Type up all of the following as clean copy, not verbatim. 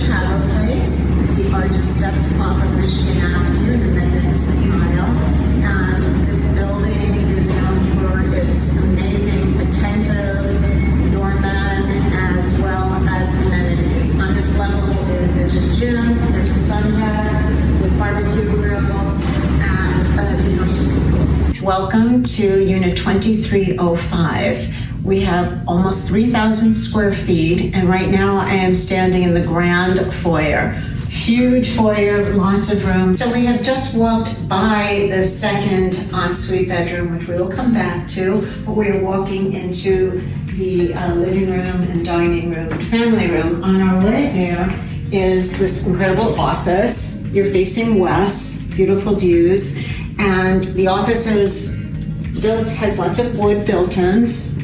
Chicago place. We are just steps off of Michigan Avenue, the magnificent mile. And this building is known for its amazing attentive doorman as well as amenities. On this level, there's a gym, there's a sun deck with barbecue grills, and Welcome to Unit 2305. We have almost 3,000 square feet, and right now I am standing in the grand foyer. Huge foyer, lots of room. So we have just walked by the second ensuite bedroom, which we will come back to, but we're walking into the living room and dining room and family room. On our way there is this incredible office. You're facing west, beautiful views, and the office has lots of wood built-ins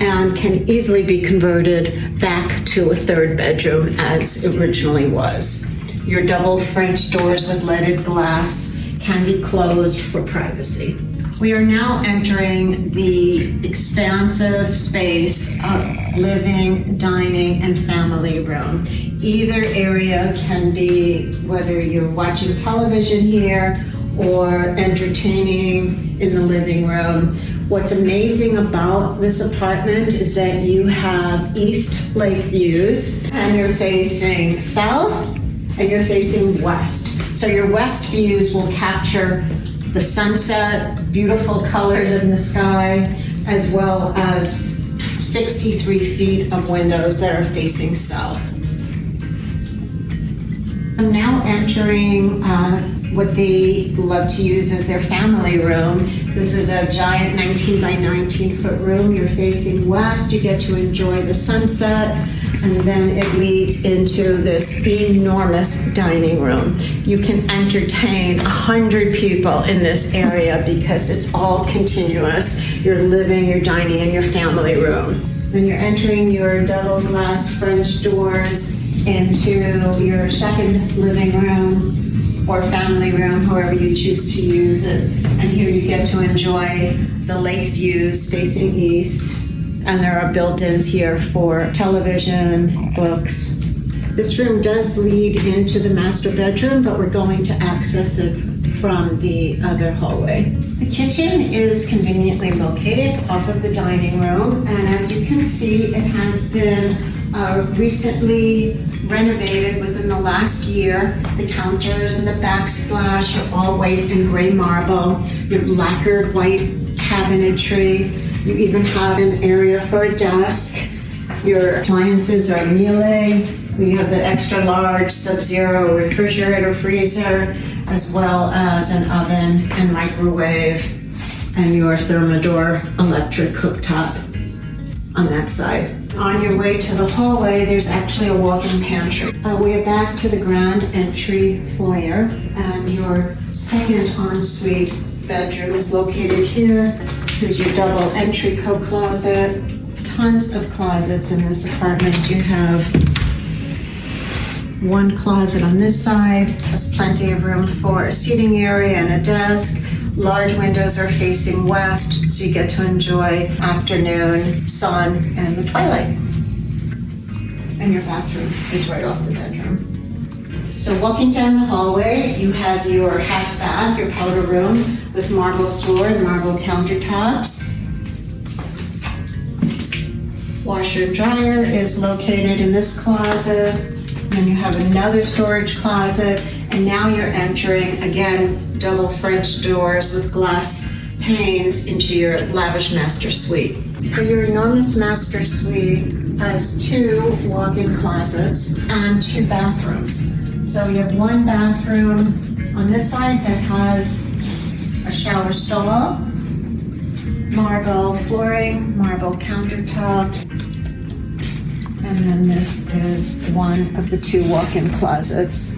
and can easily be converted back to a third bedroom as it originally was. Your double French doors with leaded glass can be closed for privacy. We are now entering the expansive space of living, dining, and family room. Either area can be, whether you're watching television here or entertaining in the living room. What's amazing about this apartment is that you have east lake views, and you're facing south and you're facing west. So your west views will capture the sunset, beautiful colors in the sky, as well as 63 feet of windows that are facing south. I'm now entering what they love to use as their family room. This is a giant 19 by 19 foot room. You're facing west, you get to enjoy the sunset, and then it leads into this enormous dining room. You can entertain 100 people in this area because it's all continuous. You're living, you're dining in your family room. Then you're entering your double glass French doors into your second living room or family room, however you choose to use it. And here you get to enjoy the lake views facing east. And there are built-ins here for television, books. This room does lead into the master bedroom, but we're going to access it from the other hallway. The kitchen is conveniently located off of the dining room, and as you can see, it has been recently renovated within the last year. The counters and the backsplash are all white and gray marble. You have lacquered white cabinetry. You even have an area for a desk. Your appliances are Miele. We have the extra large SubZero refrigerator freezer, as well as an oven and microwave, and your Thermador electric cooktop on that side. On your way to the hallway, there's actually a walk-in pantry. We are back to the grand entry foyer, and your second ensuite bedroom is located here. Here's your double entry coat closet. Tons of closets in this apartment. You have one closet on this side. There's plenty of room for a seating area and a desk. Large windows are facing west, so you get to enjoy afternoon sun and the twilight. And your bathroom is right off the bedroom. So walking down the hallway, you have your half bath, your powder room with marble floor and marble countertops. Washer and dryer is located in this closet. Then you have another storage closet, and now you're entering, again, double French doors with glass panes into your lavish master suite. So your enormous master suite has 2 walk-in closets and 2 bathrooms. So you have one bathroom on this side that has a shower stall, marble flooring, marble countertops, and then this is one of the 2 walk-in closets.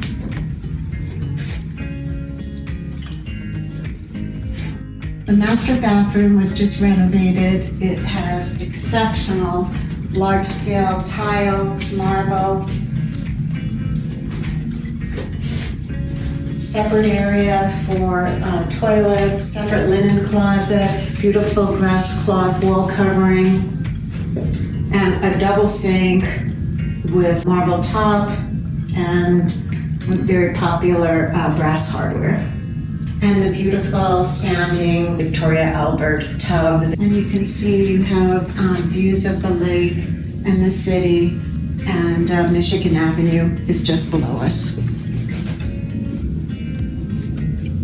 The master bathroom was just renovated. It has exceptional large-scale tile, marble, separate area for toilet, separate linen closet, beautiful grass cloth wall covering, and a double sink with marble top and very popular brass hardware. And the beautiful standing Victoria Albert tub. And you can see you have views of the lake and the city, and Michigan Avenue is just below us.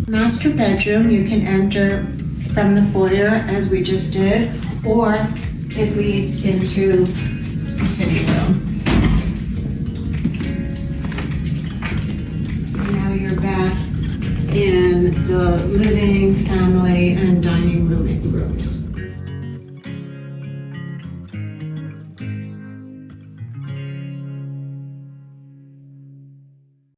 Master bedroom, you can enter from the foyer as we just did, or it leads into the sitting room. And now you're back in the living, family, and dining